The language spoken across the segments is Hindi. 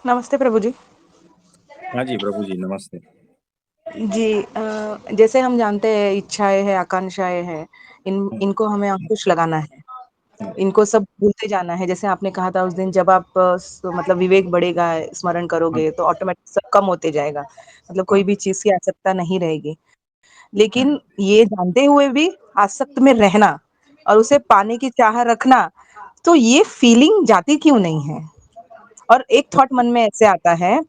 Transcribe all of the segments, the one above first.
नमस्ते प्रभु जी। हाँ जी प्रभु जी, नमस्ते। जी जैसे हम जानते हैं इच्छाएँ हैं, आकांक्षाएँ हैं, हम्म, इनको हमें अंकुश लगाना है। हम्म, इनको सब भूलते जाना है। जैसे आपने कहा था उस दिन जब आप मतलब विवेक बढ़ेगा, स्मरण हाँ, करोगे तो ऑटोमेटिक सब कम होते जाएगा। मतलब कोई हाँ, भी चीज़ की आवश्यकता नहीं रहेगी। लेकिन ये जानते हुए भी आसक्त में रहना और उसे पाने की चाह रखना, तो ये फीलिंग जाती क्यों नहीं है? और एक थॉट मन में ऐसे आता है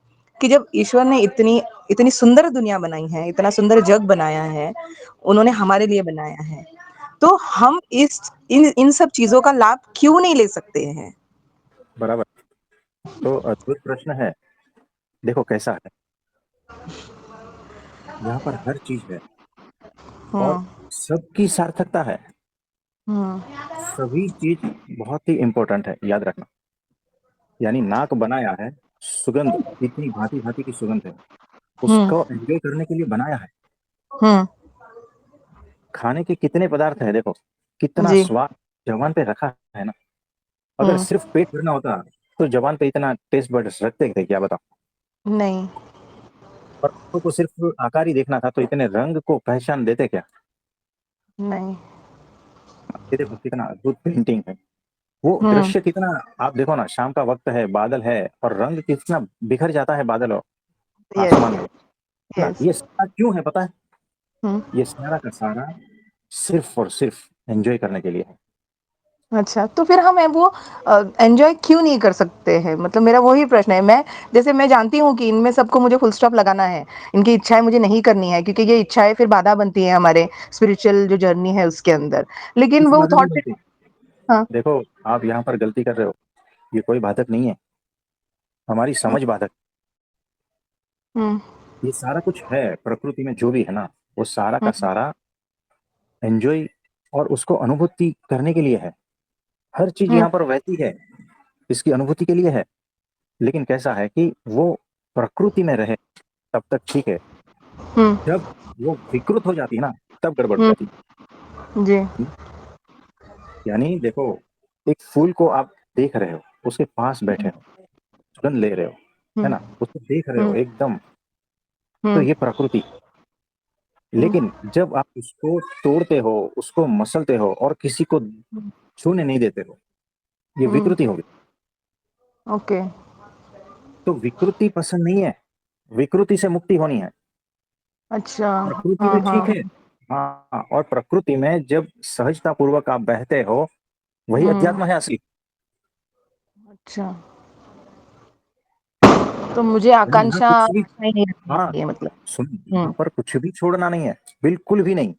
कि जब ईश्वर ने इतनी इतनी सुंदर दुनिया बनाई है, इतना सुंदर जग बनाया है, उन्होंने हमारे लिए बनाया है, तो हम इस इन इन सब चीज़ों का लाभ क्यों नहीं ले सकते हैं? बराबर। तो अद्भुत प्रश्न है। देखो कैसा है, यहाँ पर हर चीज है और हुँ, सबकी सार्थकता है। हुँ, सभी चीज बहुत ही इंपॉर्टेंट है, याद रखना। यानी नाक बनाया है, सुगंध इतनी भांति भांति की सुगंध है, हुँ, उसको एंजॉय करने के लिए बनाया है। हुँ, खाने के कितने पदार्थ है, देखो कितना जी, स्वाद जबान पे रखा है ना। अगर हुँ, सिर्फ पेट भरना होता तो जबान पे इतना टेस्ट बड्स रखते थे क्या, बताओ। नहीं, और आंखों को सिर्फ आकार ही देखना था तो इतने रंग को पहचान देते क्या। नहीं, ये देखो कितना अद्भुत पेंटिंग है। वो हुँ, दृश्य कितना, आप देखो ना, शाम का वक्त है, बादल है और रंग कितना बिखर जाता है बादल और यस, आसमान में, है ना। यस, ये सारा क्यों है पता है? हुँ। ये सारा का सारा सिर्फ और सिर्फ एंजॉय करने के लिए है। अच्छा, तो फिर हम वो एन्जॉय क्यों नहीं कर सकते हैं? मतलब मेरा वही प्रश्न है। मैं जानती हूँ कि इनमें सबको मुझे फुल स्टॉप लगाना है। इनकी इच्छाएँ मुझे नहीं करनी है क्योंकि ये इच्छाएँ फिर बाधा बनती हैं हमारे स्पिरिचुअल जो जर्नी है उसके अंदर। लेकिन कुछ वो बाधक नहीं थॉट फिर बनती। हाँ, देखो, आप यहाँ पर गलती कर रहे हो। ये कोई बाधक नहीं है, हमारी हुँ, समझ बाधक। हुँ, ये सारा कुछ है प्रकृति में जो भी है ना, वो सारा का हुँ, सारा एंजॉय और उसको अनुभूति करने के लिए है। हर चीज हुँ, यहाँ पर वैसी है, इसकी अनुभूति के लिए है। लेकिन कैसा है कि वो प्रकृति में रहे तब तक ठीक है। हुँ, जब वो विकृत हो जाती है ना, तब गड़बड़ हो हुँ, जाती जी, है। यानी देखो, एक फूल को आप देख रहे हो, उसके पास बैठे हो, सुगंध ले रहे हो, है हुँ, ना, उसको देख रहे हो हुँ, एकदम, तो हुँ, ये प्रकृति। हुँ, लेकिन जब आप उसको तोड़ते हो, उसको मसलते हो और किसी को हुँ, छूने नहीं देते हो, ये हुँ, विकृति होगी। ओके, तो विकृति पसंद नहीं है, विकृति से मुक्ति होनी है। अच्छा, प्रकृति हाँ, में हाँ, ठीक है, हाँ, और प्रकृति में जब सहजता पूर्वक आप बहते हो, वही हुँ, अध्यात्म है असली। अच्छा, तो मुझे यानी यहाँ आकांक्षा कुछ भी, आकांक्षाएँ नहीं रखनी हाँ, चाहिए मतलब। सुन, यहाँ हुँ, पर कुछ भी छोड़ना नहीं है, बिल्कुल भी नहीं।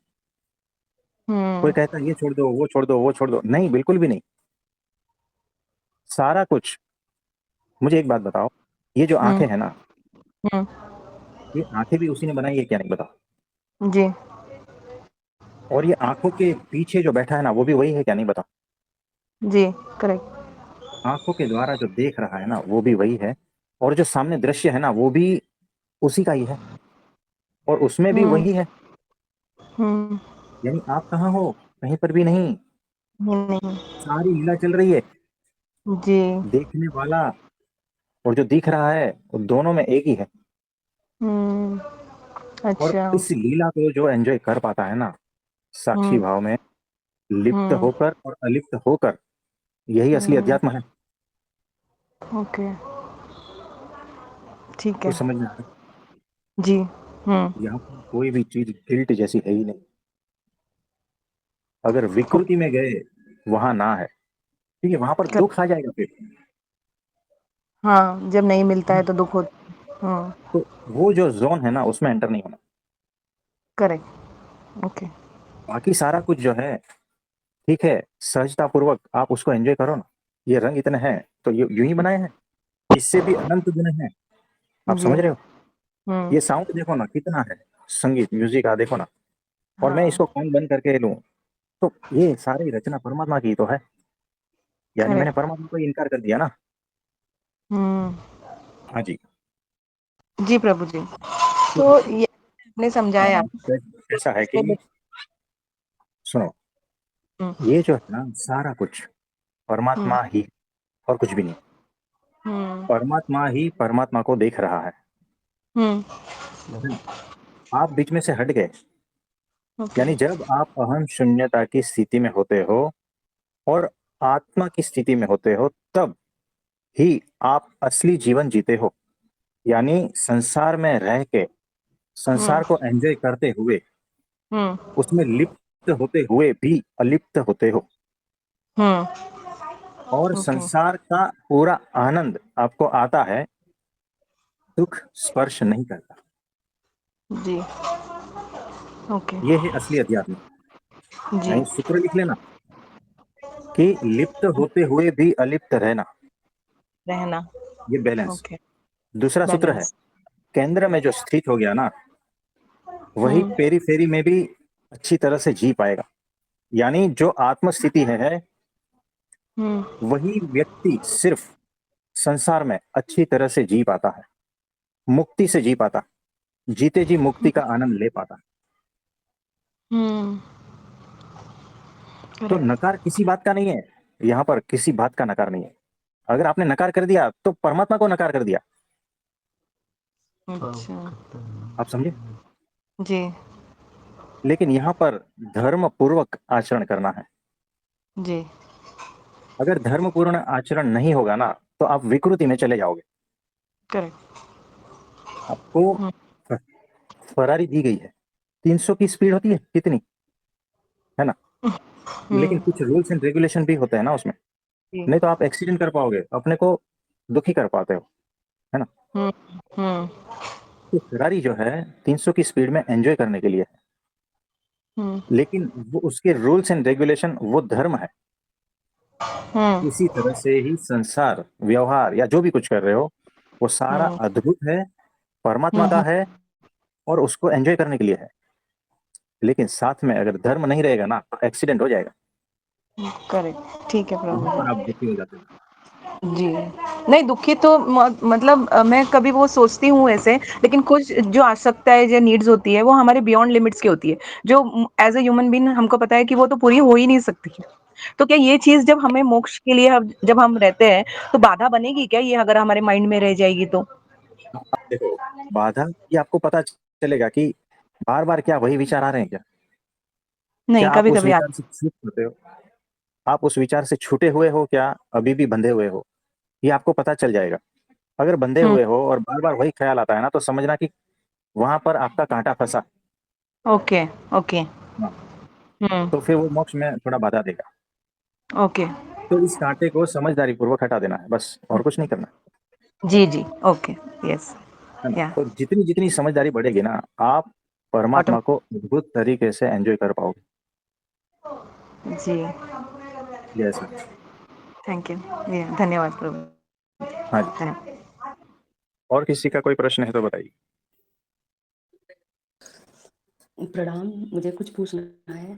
कोई हुँ, कहता है ये छोड़ दो, वो छोड़ दो, वो छोड़ दो, नहीं, बिल्कुल भी नहीं। सारा कुछ। मुझे एक बात बताओ, ये जो हुँ, आंखें हैं ना, हुँ, ये आंखें भी उसी ने बनाई है क्या, नहीं बताओ। जी, और ये आंखों के पीछे जो बैठा है ना, वो भी वही है क्या, नहीं बताओ। जी, करेक्ट। आंखों के द्वारा जो देख रहा है ना, वो भी वही है। और जो सामने दृश्य है ना, वो भी उसी का ही है, और उसमें भी हुँ, वही है। हुँ, यानी आप कहाँ हो, कहीं पर भी नहीं। नहीं, सारी लीला चल रही है। जी, देखने वाला और जो दिख रहा है, वो दोनों में एक ही है। हुँ, और अच्छा, इस लीला को जो एंजॉय कर पाता है ना, साक्षी हुँ, भाव में लिप्त हुँ, होकर और अलिप्त होकर, यही असली हुँ, अध्यात्म है। ओके, ठीक कुछ है, समझ में आता जी, हुँ, है? यहाँ पर कोई भी चीज गिल्ट जैसी है ही नहीं। अगर ओ विकृति में गए, वहां ना है, ठीक है, वहां पर कर दुख आ जाएगा फिर। हाँ, जब नहीं मिलता है तो दुःख होता हुँ, तो वो जो जोन है ना, उसमें एंटर नहीं होना। करेक्ट, ओके, बाकी सारा कुछ जो है, ठीक है, सहजता पूर्वक आप उसको एंजॉय करो ना। ये रंग इतने हैं तो ये यूं ही बनाए हैं, इससे भी अनंत गुण हैं। आप जी, समझ रहे हो? हुँ, ये साउंड देखो ना कितना है, संगीत म्यूजिक आ देखो ना। और मैं हाँ, इसको कान बंद करके लूं, तो ये सारी रचना परमात्मा की तो है। यानी मैंने करेक्ट, परमात्मा को ही इनकार कर दिया ना। हुँ, हाँ जी। जी प्रभु जी। तो तो ये आपने समझाया ऐसा है इसमें कि, सुनो, हुँ, ये जो है ना सारा कुछ हुँ, परमात्मा ही, और कुछ भी नहीं। हम्म। परमात्मा ही परमात्मा को देख रहा है। हम्म। आप बीच में से हट गए। ओके। यानी जब आप अहम शून्यता की स्थिति में होते हो और आत्मा की स्थिति में होते हो, तब ही आप असली जीवन जीते हो। यानी संसार में रह के, हम्म। संसार को एंजॉय करते हुए, हम्म। उसमें लिप्त होते हुए भी अलिप्त होते हो। हम्म। और ओके। संसार का पूरा आनंद आपको आता है, दुख स्पर्श नहीं करता। जी। ओके। ये है असली अध्यात्म। जी। यानी सूत्र लिख लेना कि लिप्त होते हुए भी अलिप्त रहना, रहना। ये बैलेंस। ओके। दूसरा सूत्र है, बैलेंस। केंद्र में जो स्थित हो गया ना, वही हम्म। पेरी फेरी में भी अच्छी तरह से जी पाएगा। यानी जो आत्म स्थिति है, हम्म। वही व्यक्ति सिर्फ संसार में अच्छी तरह से जी पाता है, मुक्ति से जी पाता, जीते जी मुक्ति का आनंद ले पाता। हम्म। तो करेक्ट। नकार किसी बात का नहीं है, यहां पर किसी बात का नकार नहीं है। अगर आपने नकार कर दिया तो परमात्मा को नकार कर दिया। अच्छा। आप समझे? जी। लेकिन यहां पर धर्म पूर्वक आचरण करना है। जी। अगर धर्म पूर्ण आचरण नहीं होगा ना, तो आप विकृति में चले जाओगे। करेक्ट। आपको हम्म। फरारी दी गई है, 300 की स्पीड होती है कितनी, है ना? लेकिन हम्म। कुछ रूल्स एंड रेगुलेशन भी होते हैं ना उसमें। जी। नहीं तो आप एक्सीडेंट कर पाओगे, अपने को दुखी कर पाते हो, है ना? हम्म। हम्म। तो फरारी जो है 300 की स्पीड में एंजॉय करने के लिए है। हम्म। लेकिन वो उसके रूल्स एंड रेगुलेशन वो धर्म है। हम्म। इसी तरह से ही संसार व्यवहार या जो भी कुछ कर रहे हो, वो सारा हम्म। अद्भुत है, परमात्मा का हम्म। है, और उसको एंजॉय करने के लिए है। लेकिन साथ में अगर धर्म नहीं रहेगा ना, तो एक्सीडेंट हो जाएगा। करेक्ट, ठीक है वहां प्रभु पर आप जी। दुखी हो जाते हो। जी। नहीं, दुखी तो मतलब मैं कभी वो सोचती हूँ ऐसे, लेकिन कुछ जो आवश्यकताएं जो नीड्स होती है वो हमारे बियॉन्ड लिमिट्स की होती है, जो एज अ ह्यूमन बीइंग हमको पता है कि वो तो पूरी हो ही नहीं सकती है। तो क्या ये चीज जब हमें मोक्ष के लिए जब हम रहते हैं तो बाधा बनेगी क्या ये अगर हमारे माइंड में रह जाएगी तो? आप देखो, बाधा ये आपको पता चलेगा कि बार बार क्या वही विचार आ रहे हैं क्या? नहीं, क्या आप कभी उस कभी विचार से छूट पाते हो? आप उस विचार से छूटे हुए हो क्या, अभी भी बंधे हुए हो? ये आपको पता चल जाएगा। अगर बंधे हम्म। हुए हो और बार बार वही ख्याल आता है ना, तो समझना कि वहां पर आपका कांटा फंसा। ओके। ओके। हाँ, हम्म। तो फिर वो मोक्ष में थोड़ा बाधा देगा। ओके। तो इस कांटे को समझदारी पूर्वक हटा देना है, बस, और कुछ नहीं करना जी जी। ओके। यस। है ना? या। तो जितनी जितनी समझदारी बढ़ेगी ना, आप परमात्मा को ऑटोमेटिक। अद्भुत तरीके से एंजॉय कर पाओगे। जी। जैसा। Thank you. धन्यवाद प्रभु। हाँ जी। धन्यवाद। और किसी का कोई प्रश्न है तो बताइए। प्रणाम, मुझे कुछ पूछना है।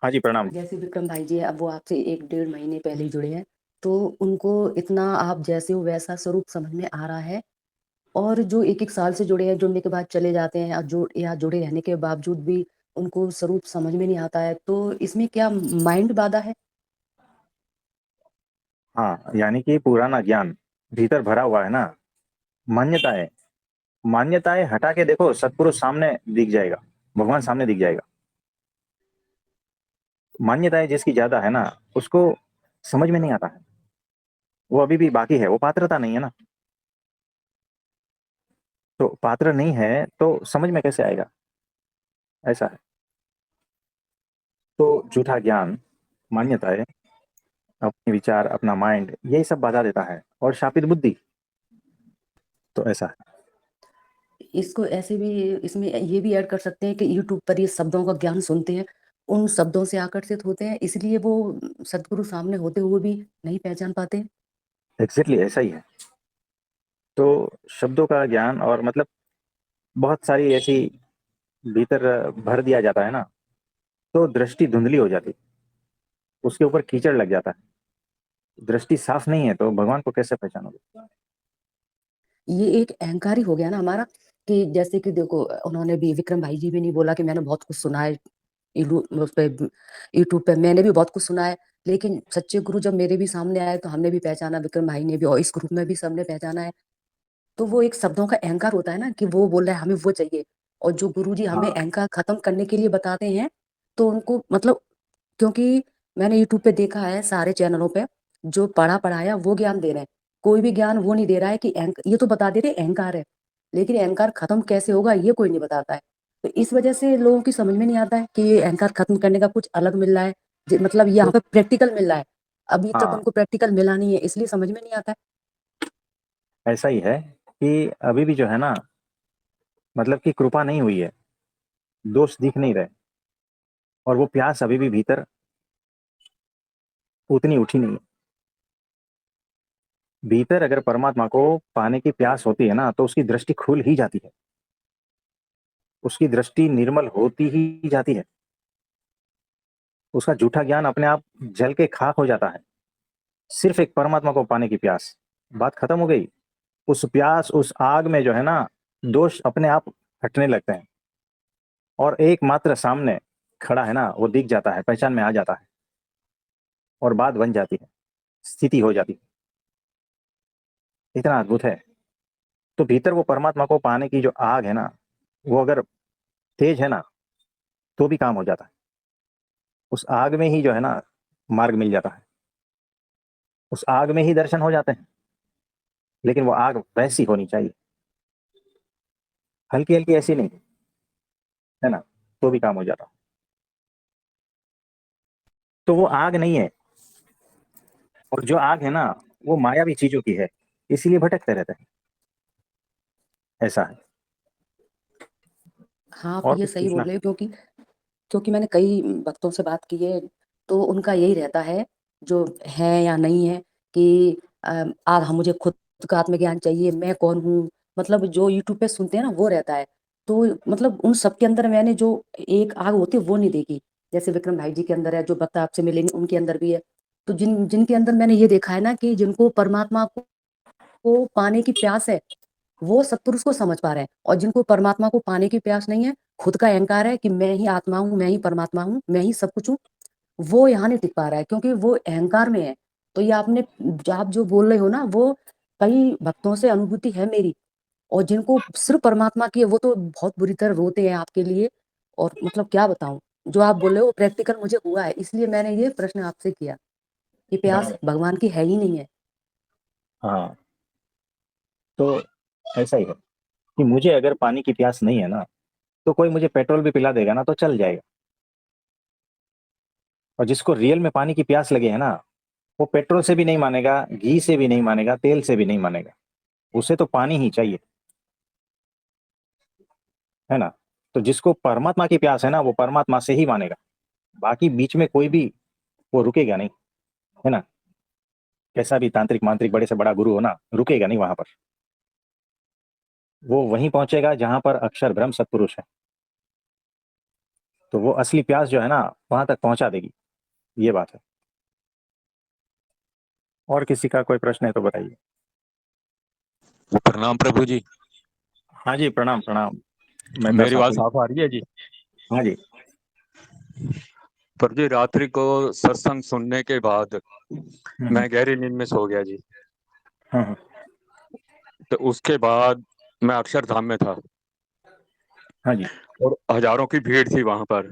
हाँ जी, प्रणाम। जैसे विक्रम भाई जी, अब वो आपसे 1 डेढ़ महीने पहले ही जुड़े हैं, तो उनको इतना आप जैसे हो वैसा स्वरूप समझ में आ रहा है। और जो 1 1 साल से जुड़े हैं, जुड़ने के बाद चले जाते हैं, और या जुड़े रहने के बावजूद भी उनको स्वरूप समझ में नहीं आता है, तो इसमें क्या माइंड बाधा है? हाँ, यानी कि पुराना ज्ञान भीतर भरा हुआ है ना, मान्यताएं। मान्यताएं हटा के देखो, सतपुरुष सामने दिख जाएगा, भगवान सामने दिख जाएगा। मान्यताएं जिसकी ज्यादा है ना, उसको समझ में नहीं आता है। वो अभी भी बाकी है, वो पात्रता नहीं है ना। तो पात्र नहीं है तो समझ में कैसे आएगा? ऐसा है। तो झूठा ज्ञान, मान्यताएं, अपने विचार, अपना माइंड, यही सब बाधा देता है, और शापित बुद्धि। तो ऐसा है। इसको ऐसे भी, इसमें ये भी ऐड कर सकते हैं कि यूट्यूब पर ये शब्दों का ज्ञान सुनते हैं, उन शब्दों से आकर्षित होते हैं, इसलिए वो सदगुरु सामने होते हुए भी नहीं पहचान पाते। एग्जैक्टली ऐसा ही है। तो शब्दों का ज्ञान और मतलब बहुत सारी ऐसी भीतर भर दिया जाता है ना, तो दृष्टि धुंधली हो जाती, उसके ऊपर कीचड़ लग जाता है। दृष्टि साफ नहीं है तो भगवान को कैसे पहचानोगे? ये एक अहंकार ही हो गया ना हमारा, कि जैसे कि देखो, उन्होंने भी, विक्रम भाई जी भी नहीं बोला कि मैंने बहुत कुछ सुना है, उस पे यूट्यूब पे मैंने भी बहुत कुछ सुना है, लेकिन सच्चे गुरु जब मेरे भी सामने आए तो हमने भी पहचाना, विक्रम भाई ने भी, और इस ग्रुप में भी सबने पहचाना है। तो वो एक शब्दों का अहंकार होता है ना, कि वो बोल रहा है हमें वो चाहिए, और जो गुरुजी हमें हाँ अहंकार खत्म करने के लिए बताते हैं, तो उनको मतलब, क्योंकि मैंने यूट्यूब पे देखा है सारे चैनलों पे, जो पढ़ा पढ़ाया वो ज्ञान दे रहे हैं, कोई भी ज्ञान वो नहीं दे रहा है कि ये तो बता दे रहे अहंकार है, लेकिन अहंकार खत्म कैसे होगा ये कोई नहीं बताता है। तो इस वजह से लोगों की समझ में नहीं आता है कि ये अहंकार खत्म करने का कुछ अलग मिल रहा है, मतलब यहाँ तो पे प्रैक्टिकल मिल रहा है। अभी तक हाँ, उनको प्रैक्टिकल मिला नहीं है, इसलिए समझ में नहीं आता है। ऐसा ही है कि अभी भी जो है ना, मतलब कि कृपा नहीं हुई है, दोष दिख नहीं रहे, और वो प्यास अभी भी भीतर उतनी उठी नहीं है। भीतर अगर परमात्मा को पाने की प्यास होती है ना, तो उसकी दृष्टि खुल ही जाती है, उसकी दृष्टि निर्मल होती ही जाती है, उसका झूठा ज्ञान अपने आप जल के खाक हो जाता है। सिर्फ एक परमात्मा को पाने की प्यास, बात खत्म हो गई। उस प्यास, उस आग में जो है ना, दोष अपने आप हटने लगते हैं, और एकमात्र सामने खड़ा है ना, वो दिख जाता है, पहचान में आ जाता है, और बात बन जाती है, स्थिति हो जाती है। इतना अद्भुत है। तो भीतर वो परमात्मा को पाने की जो आग है ना, वो अगर तेज है ना, तो भी काम हो जाता है। उस आग में ही जो है ना, मार्ग मिल जाता है, उस आग में ही दर्शन हो जाते हैं। लेकिन वो आग वैसी होनी चाहिए, हल्की हल्की ऐसी नहीं, है ना, तो भी काम हो जाता। तो वो आग नहीं है, और जो आग है ना, वो मायावी चीजों की है, इसीलिए भटकते रहते हैं। ऐसा है। हाँ, आप और ये कुछ सही बोल पूछना? रहे हो, क्योंकि क्योंकि मैंने कई भक्तों से बात की है, तो उनका यही रहता है, जो है या नहीं है, कि आज हम मुझे खुद का आत्मज्ञान चाहिए, मैं कौन हूँ, मतलब जो यूट्यूब पे सुनते हैं ना वो रहता है। तो मतलब उन सबके अंदर मैंने जो एक आग होती है वो नहीं देखी, जैसे विक्रम भाई जी के अंदर है, जो भक्त आपसे मिलेंगे उनके अंदर भी है। तो जिनके अंदर मैंने ये देखा है ना, कि जिनको परमात्मा को पाने की प्यास है, वो सत्पुरुष को समझ पा रहे हैं, और जिनको परमात्मा को पाने की प्यास नहीं है, खुद का अहंकार है कि मैं ही आत्मा हूँ, मैं ही परमात्मा हूँ, मैं ही सब कुछ हूँ, वो यहाँ नहीं टिक पा रहा है, क्योंकि वो अहंकार में है। तो ये आप जो बोल रहे हो ना, वो कई भक्तों से अनुभूति है मेरी, और जिनको सिर्फ परमात्मा की है वो तो बहुत बुरी तरह रोते हैं आपके लिए। और मतलब क्या बताऊं, जो आप बोल रहे हो वो प्रैक्टिकल मुझे हुआ है, इसलिए मैंने ये प्रश्न आपसे किया कि प्यास बराबर। भगवान की है ही नहीं है। हाँ, तो ऐसा ही है कि मुझे अगर पानी की प्यास नहीं है ना, तो कोई मुझे पेट्रोल भी पिला देगा ना, तो चल जाएगा। और जिसको रियल में पानी की प्यास लगे है ना, वो पेट्रोल से भी नहीं मानेगा, घी से भी नहीं मानेगा, तेल से भी नहीं मानेगा, उसे तो पानी ही चाहिए, है ना। तो जिसको परमात्मा की प्यास है ना, वो परमात्मा से ही मानेगा, बाकी बीच में कोई भी वो रुकेगा नहीं, है ना। कैसा भी तांत्रिक मांत्रिक बड़े से बड़ा गुरु हो ना, रुकेगा नहीं वहां पर। वो वहीं पहुंचेगा जहां पर अक्षर ब्रह्म सत्पुरुष है। तो वो असली प्यास जो है ना, वहां तक पहुंचा देगी, ये बात है। और किसी का कोई प्रश्न है तो बताइए। प्रणाम प्रभु जी। हाँ जी, प्रणाम प्रणाम। मेहता मेरी साहब आवाज बोलिए। साफ आ रही है जी? हाँ जी। प्रभु जी, रात्रि को सत्संग सुनने के बाद हम्म, मैं गहरी नींद में सो गया जी। हम्म, तो उसके बाद मैं अक्षरधाम में था, हाँ जी। और हजारों की भीड़ थी वहां पर।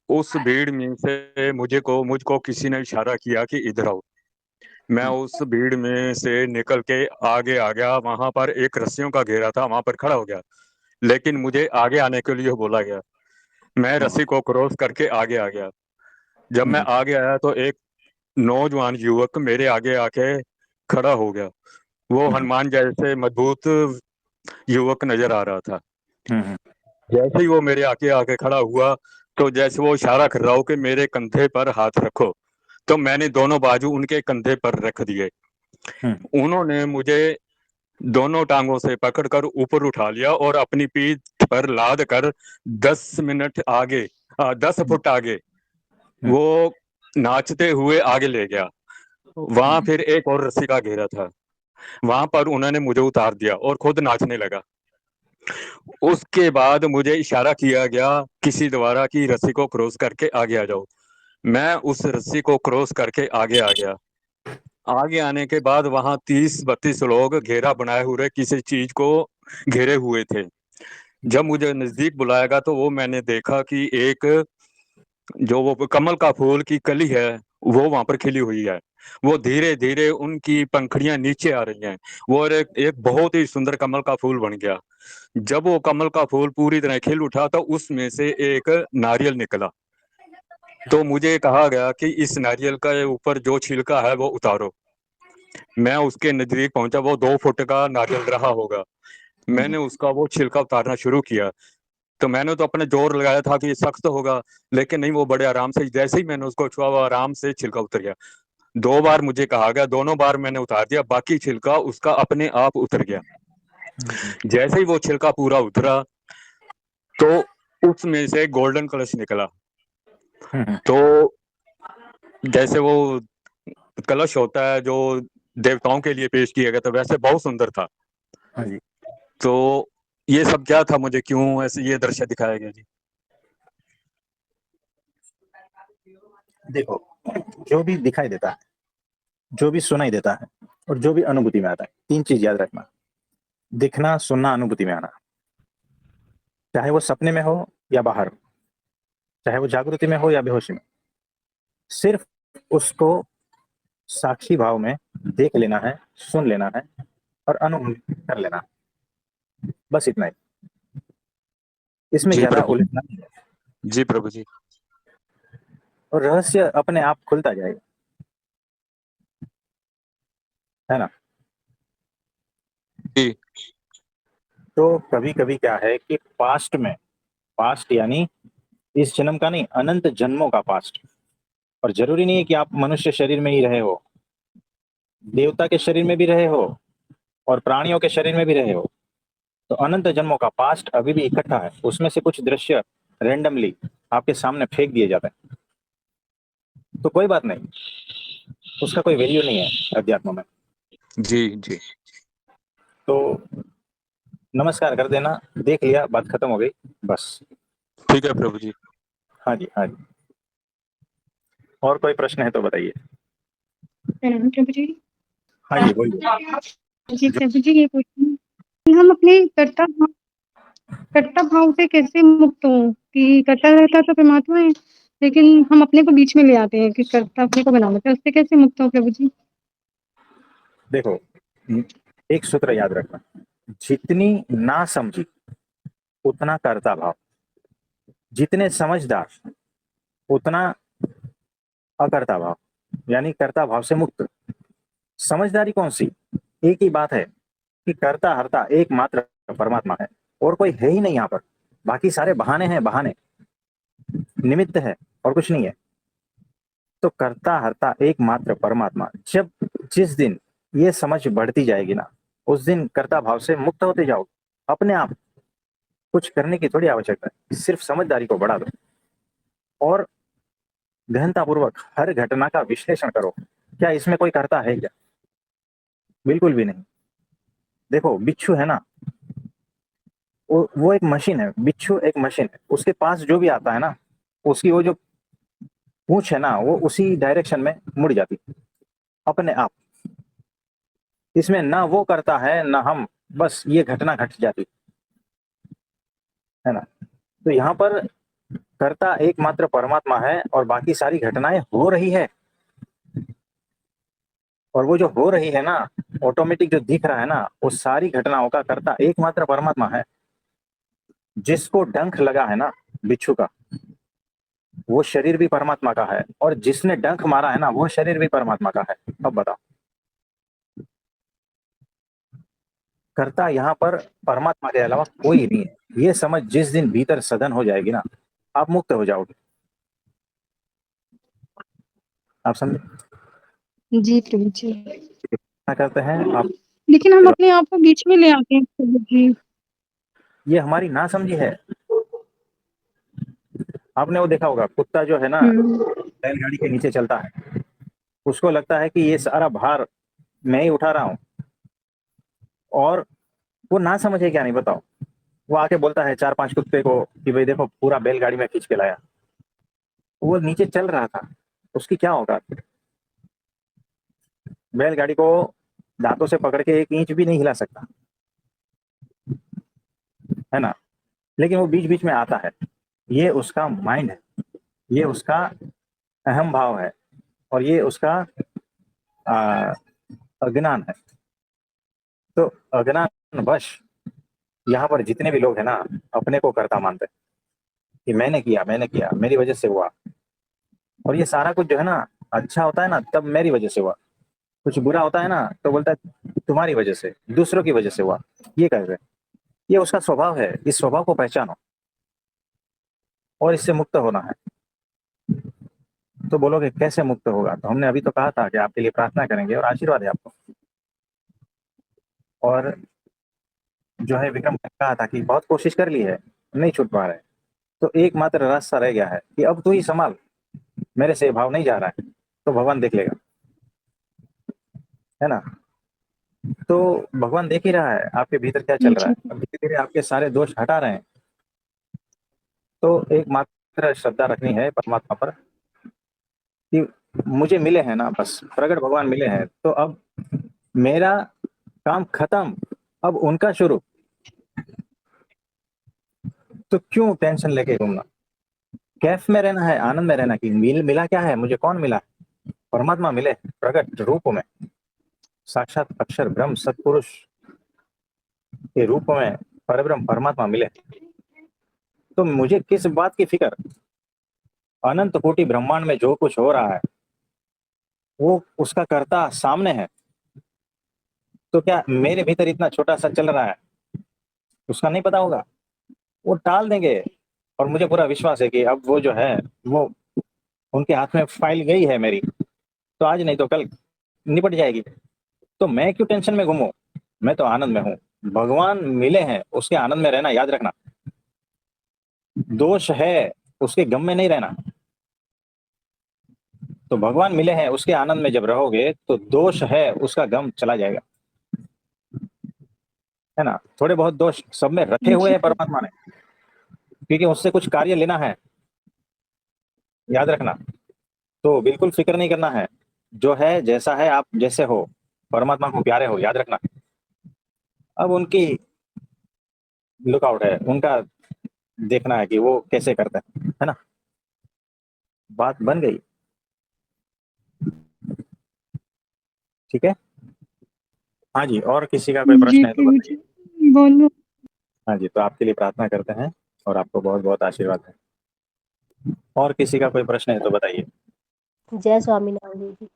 उस भीड़ में से मुझको किसी ने इशारा किया कि इधर आओ। मैं हम्म, उस भीड़ में से निकल के आगे आ गया। वहां पर एक रस्सियों का घेरा था, वहां पर खड़ा हो गया, लेकिन मुझे आगे आने के लिए बोला गया। मैं हम्म, रस्सी को क्रॉस करके आगे आ गया। जब मैं हम्म, आगे आया तो एक नौजवान युवक मेरे आगे आके खड़ा हो गया। वो हम्म, हनुमान जैसे मजबूत युवक नजर आ रहा था। हम्म, जैसे ही वो मेरे आगे आके खड़ा हुआ, तो जैसे वो इशारा कर रहा हो कि मेरे कंधे पर हाथ रखो, तो मैंने दोनों बाजू उनके कंधे पर रख दिए। हम्म, उन्होंने मुझे दोनों टांगों से पकड़कर ऊपर उठा लिया और अपनी पीठ पर लाद कर 10 मिनट आगे, 10 फुट आगे हम्म, वो नाचते हुए आगे ले गया। वहां फिर एक और रस्सी का घेरा था, वहां पर उन्होंने मुझे उतार दिया और खुद नाचने लगा। उसके बाद मुझे इशारा किया गया किसी द्वारा कि रस्सी को क्रॉस करके आगे आ जाओ। मैं उस रस्सी को क्रॉस करके आगे आ गया। आगे आने के बाद वहां 30-32 लोग घेरा बनाए हुए किसी चीज को घेरे हुए थे। जब मुझे नजदीक बुलाया गया तो वो मैंने देखा कि एक जो वो कमल का फूल की कली है वो वहां पर खिली हुई है। वो धीरे धीरे उनकी पंखुड़ियां नीचे आ रही हैं। वो और एक बहुत ही सुंदर कमल का फूल बन गया। जब वो कमल का फूल पूरी तरह खिल उठा तो उसमें से एक नारियल निकला। तो मुझे कहा गया कि इस नारियल का ऊपर जो छिलका है वो उतारो। मैं उसके नजदीक पहुंचा। वो 2 फुट का नारियल रहा होगा। मैंने उसका वो छिलका उतारना शुरू किया। तो मैंने तो अपने जोर लगाया था कि ये सख्त होगा, लेकिन नहीं, वो बड़े आराम से, जैसे ही मैंने उसको छुआ वो आराम से छिलका उतर गया। 2 बार मुझे कहा गया, दोनों बार मैंने उतार दिया, बाकी छिलका उसका अपने आप उतर गया। जैसे ही वो छिलका पूरा उतरा तो उसमें से गोल्डन कलश निकला। तो जैसे वो कलश होता है जो देवताओं के लिए पेश किया गया था, वैसे बहुत सुंदर था। हाँ जी। तो ये सब क्या था, मुझे क्यों ऐसे ये दृश्य दिखाया गया जी? देखो, जो भी दिखाई देता है, जो भी सुनाई देता है और जो भी अनुभूति में आता है, 3 चीज याद रखना। दिखना, सुनना, अनुभूति में आना। चाहे वो सपने में हो या बाहर हो, चाहे वो जागृति में हो या बेहोशी में, सिर्फ उसको साक्षी भाव में देख लेना है, सुन लेना है और अनुभव कर लेना है। बस इतना ही। इसमें जी ज्यादा प्रभु। उलझना नहीं है जी प्रभु जी। और रहस्य अपने आप खुलता जाएगा, है ना। जी तो कभी कभी क्या है कि पास्ट में, पास्ट यानी इस जन्म का नहीं, अनंत जन्मों का पास्ट। और जरूरी नहीं है कि आप मनुष्य शरीर में ही रहे हो, देवता के शरीर में भी रहे हो और प्राणियों के शरीर में भी रहे हो। तो अनंत जन्मों का पास्ट अभी भी इकट्ठा है। उसमें से कुछ दृश्य रेंडमली आपके सामने फेंक दिए जाते हैं, तो कोई बात नहीं, उसका कोई वैल्यू नहीं है अध्यात्म में। जी जी। तो नमस्कार कर देना, देख लिया, बात खत्म हो गई, बस। ठीक है प्रभु जी। हाँ जी, हाँ जी। और कोई प्रश्न है तो बताइए। प्रभु जी। हाँ जी, बोलिए। जी जो प्रभु जी, ये पूछना है कि हम अपने कर्ता भाव से कैसे मुक्त हों? कि कर्ता रहता तो परमात्मा है, लेकिन हम अपने को बीच में ले आते हैं कि कर्ता अपने को बना लेते हैं, उससे कैसे मुक्त हों प्रभु जी? देखो, एक सूत्र याद रखना। जितनी ना समझी उतना कर्ता भाव, जितने समझदार उतना अकर्ता भाव, यानी कर्ता भाव से मुक्त। समझदारी कौन सी? एक ही बात है कि कर्ता हर्ता एकमात्र परमात्मा है और कोई है ही नहीं यहाँ पर। बाकी सारे बहाने हैं, बहाने, निमित्त है और कुछ नहीं है। तो कर्ता हर्ता एकमात्र परमात्मा, जब जिस दिन ये समझ बढ़ती जाएगी ना, उस दिन कर्ता भाव से मुक्त होते जाओ अपने आप। कुछ करने की थोड़ी आवश्यकता है, सिर्फ समझदारी को बढ़ा दो और गहनतापूर्वक हर घटना का विश्लेषण करो। क्या इसमें कोई कर्ता है क्या? बिल्कुल भी नहीं। देखो, बिच्छू है ना, वो एक मशीन है। बिच्छू एक मशीन है, उसके पास जो भी आता है ना, उसकी वो जो पूंछ है ना, वो उसी डायरेक्शन में मुड़ जाती है अपने आप। इसमें ना वो करता है ना हम, बस ये घटना घट जाती है ना। तो यहाँ पर कर्ता एकमात्र परमात्मा है और बाकी सारी घटनाएं हो रही है। और वो जो हो रही है ना, ऑटोमेटिक जो दिख रहा है ना, वो सारी घटनाओं का कर्ता एकमात्र परमात्मा है। जिसको डंक लगा है ना बिच्छू का, वो शरीर भी परमात्मा का है, और जिसने डंक मारा है ना, वो शरीर भी परमात्मा का है। अब बताओ, कर्ता यहाँ पर परमात्मा के अलावा कोई नहीं है। ये समझ जिस दिन भीतर सधन हो जाएगी ना, आप मुक्त हो जाओगे। आप समझे? जी प्रभु जी। क्या करते हैं आप? लेकिन हम अपने आप को बीच में ले आते हैं प्रभु जी। ये हमारी ना समझी है। आपने वो देखा होगा, कुत्ता जो है ना, हम्म। बैलगाड़ी के नीचे चलता है, उसको लगता है कि ये सारा भार मैं ही उठा रहा हूँ। और वो ना समझे क्या, नहीं बताओ। वो आके बोलता है 4-5 कुत्ते को कि भाई देखो, पूरा बैलगाड़ी में खींच के लाया। वो नीचे चल रहा था, उसकी क्या होगा? बैलगाड़ी को दांतों से पकड़ के 1 इंच भी नहीं हिला सकता, है ना? लेकिन वो बीच बीच में आता है। ये उसका माइंड है, ये उसका अहम भाव है, और ये उसका आ, अज्ञान है। तो अज्ञान वश यहाँ पर जितने भी लोग हैं ना, अपने को कर्ता मानते हैं कि मैंने किया, मेरी वजह से हुआ। और ये सारा कुछ जो है ना, अच्छा होता है ना तब मेरी वजह से हुआ, कुछ बुरा होता है ना तो बोलता है तुम्हारी वजह से, दूसरों की वजह से हुआ। ये कह रहे हैं, ये उसका स्वभाव है। इस स्वभाव को पहचानो और इससे मुक्त होना है। तो बोलोगे कैसे मुक्त होगा? तो हमने अभी तो कहा था कि आपके लिए प्रार्थना करेंगे और आशीर्वाद है आपको। और जो है, विक्रम ने कहा था कि बहुत कोशिश कर ली है, नहीं छूट पा रहे। तो एकमात्र रास्ता रह गया है कि अब तू ही संभाल, मेरे से भाव नहीं जा रहा है, तो भगवान देख लेगा, है ना? तो भगवान देख ही रहा है आपके भीतर क्या चल रहा है। जी, अब धीरे धीरे आपके सारे दोष हटा रहे हैं। तो एकमात्र श्रद्धा रखनी है परमात्मा पर कि मुझे मिले हैं ना, बस प्रगट भगवान मिले हैं, तो अब मेरा काम खत्म, अब उनका शुरू। तो क्यों टेंशन लेके घूमना? कैफ में रहना है, आनंद में रहना। कि मिला क्या है मुझे? कौन मिला? परमात्मा मिले प्रगट रूप में, साक्षात अक्षर ब्रह्म सत्पुरुष के रूप में परब्रह्म परमात्मा मिले। तो मुझे किस बात की फिक्र? अनंत कोटि ब्रह्मांड में जो कुछ हो रहा है वो उसका कर्ता सामने है। तो क्या मेरे भीतर इतना छोटा सा चल रहा है, उसका नहीं पता होगा? वो टाल देंगे। और मुझे पूरा विश्वास है कि अब वो जो है, वो उनके हाथ में फाइल गई है मेरी, तो आज नहीं तो कल निपट जाएगी। तो मैं क्यों टेंशन में घूमूं? मैं तो आनंद में हूँ। भगवान मिले हैं, उसके आनंद में रहना याद रखना। दोष है, उसके गम में नहीं रहना। तो भगवान मिले हैं, उसके आनंद में जब रहोगे तो दोष है उसका गम चला जाएगा, है ना? थोड़े बहुत दोष सब में रखे हुए जी, हैं परमात्मा ने, क्योंकि उससे कुछ कार्य लेना है, याद रखना। तो बिल्कुल फिक्र नहीं करना है। जो है जैसा है, आप जैसे हो, परमात्मा को प्यारे हो, याद रखना। अब उनकी लुकआउट है, उनका देखना है कि वो कैसे करते हैं, है ना? बात बन गई। ठीक है। हाँ जी, और किसी का कोई जी, प्रश्न है तो प्रभु जी, बताइए। बोलो। हाँ जी, तो आपके लिए प्रार्थना करते हैं और आपको बहुत बहुत आशीर्वाद है। और किसी का कोई प्रश्न है तो बताइए। जय स्वामीनारायण जी।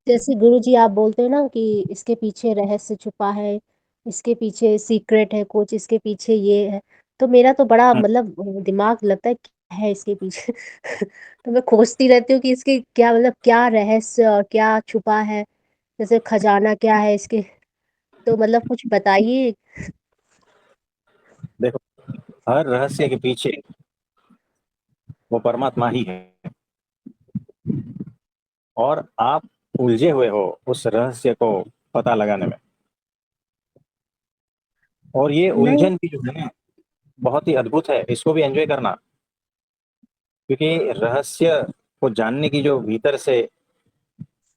जैसे गुरु जी आप बोलते हैं ना कि इसके पीछे रहस्य छुपा है, इसके पीछे सीक्रेट है कुछ, इसके पीछे ये है, तो मेरा तो बड़ा हम्म, मतलब दिमाग लगता है क्या है इसके पीछे। तो मैं खोजती रहती हूँ कि इसके क्या मतलब क्या रहस्य और क्या छुपा है, जैसे खजाना क्या है इसके, तो मतलब कुछ बताइए। देखो, हर रहस्य के पीछे वो परमात्मा ही है, और आप उलझे हुए हो उस रहस्य को पता लगाने में। और ये नहीं, उलझन भी जो है ना, बहुत ही अद्भुत है, इसको भी एंजॉय करना। क्योंकि रहस्य को जानने की जो भीतर से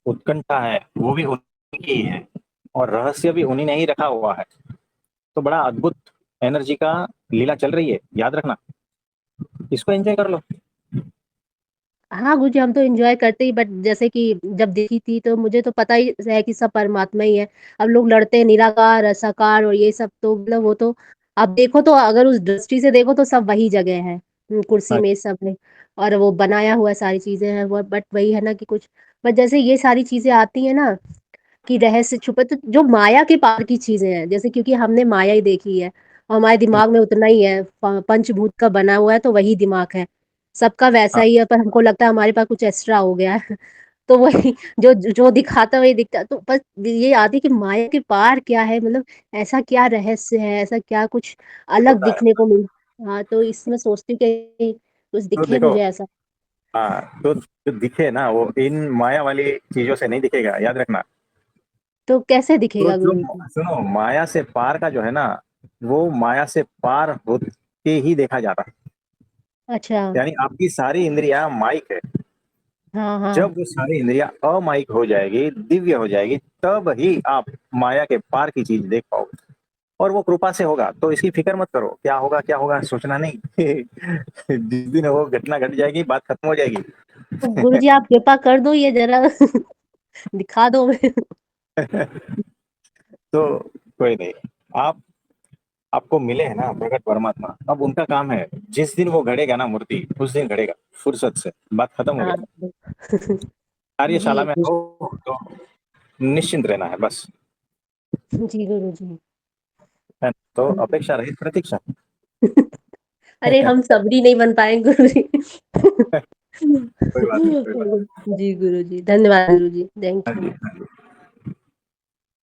उत्कंठा है वो भी उनकी ही है, और रहस्य भी उन्हीं ने ही रखा हुआ है। तो बड़ा अद्भुत एनर्जी का लीला चल रही है, याद रखना। इसको एंजॉय कर लो। हाँ गुरुजी हम तो एंजॉय करते ही, बट जैसे कि जब देखी थी तो मुझे तो पता ही है कि सब परमात्मा ही है। अब लोग लड़ते हैं निराकार साकार और ये सब, तो मतलब वो तो अब देखो तो अगर उस दृष्टि से देखो तो सब वही जगह है, कुर्सी हाँ में सब में, और वो बनाया हुआ सारी चीजें हैं वो, बट वही है ना कि कुछ, बट जैसे ये सारी चीजें आती है ना कि रहस्य छुपे, तो जो माया के पार की चीजें हैं, जैसे क्योंकि हमने माया ही देखी है और हमारे दिमाग में उतना ही है, पंचभूत का बना हुआ है तो वही दिमाग है, सबका वैसा हाँ। ही है, पर हमको लगता है हमारे पास कुछ एक्स्ट्रा हो गया है। तो वही जो जो दिखाता है वही दिखता है, तो बस ये आती है कि माया के पार क्या है, मतलब ऐसा क्या रहस्य है, ऐसा क्या कुछ अलग होता है। दिखने को मिल। हाँ तो इसमें सोचती हूँ कि कुछ तो दिखे देखो, मुझे ऐसा। हाँ, तो जो दिखे ना वो इन माया वाली चीजों से नहीं दिखेगा, याद रखना। तो कैसे तो दिखेगा जो, गुरु जी? सुनो, माया से पार का जो है ना, वो माया से पार होके ही देखा जाता है। अच्छा। यानी आपकी सारी इंद्रियां माइक है। हाँ हाँ। जब वो सारी इंद्रियां अमाइक हो जाएगी, दिव्य हो जाएगी, तब ही आप माया के पार की चीज देख पाओगे। और वो कृपा से होगा, तो इसकी फिक्र मत करो, क्या होगा सोचना नहीं। जिस दिन वो घटना घट जाएगी, बात खत्म हो जाएगी। तो गुरुजी आप कृपा कर दो ये जरा दिखा दो तो कोई नहीं, आप आपको मिले हैं ना प्रकट परमात्मा, अब उनका काम है, जिस दिन वो घड़ेगा ना मूर्ति, उस दिन घड़ेगा फुर्सत से, बात खत्म हो हाँ गई। कार्यशाला जी में हो तो निश्चिंत रहना है बस। जी गुरुजी। है ना? तो अपेक्षा रहित प्रतीक्षा। अरे हम सबरी नहीं बन पाएंगे गुरुजी। कोई बात नहीं, कोई बात जी गुरुजी, धन्यवाद गुरुजी, नहीं। थैंक हाँ यू। जी, हाँ जी।